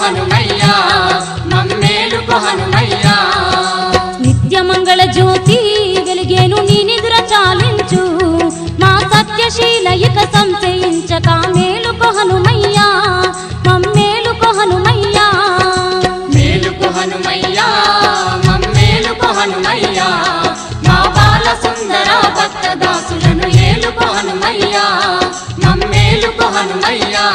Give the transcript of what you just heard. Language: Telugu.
హనుమయ్యా మమ్మేలుకో హనుమయ్యా నిత్యమంగళ జ్యోతి వెలిగేను నీ నిదుర చాలించు మా సత్యశీల ఇక సంశయించక మేలుకో హనుమయ్యా మమ్మేలుకో హనుమయ్యా మేలుకో హనుమయ్యా మమ్మేలుకో హనుమయ్యా మా బాల సుందర భక్త దాసులను ఏలుకో హనుమయ్యా మమ్మేలుకో హనుమయ్యా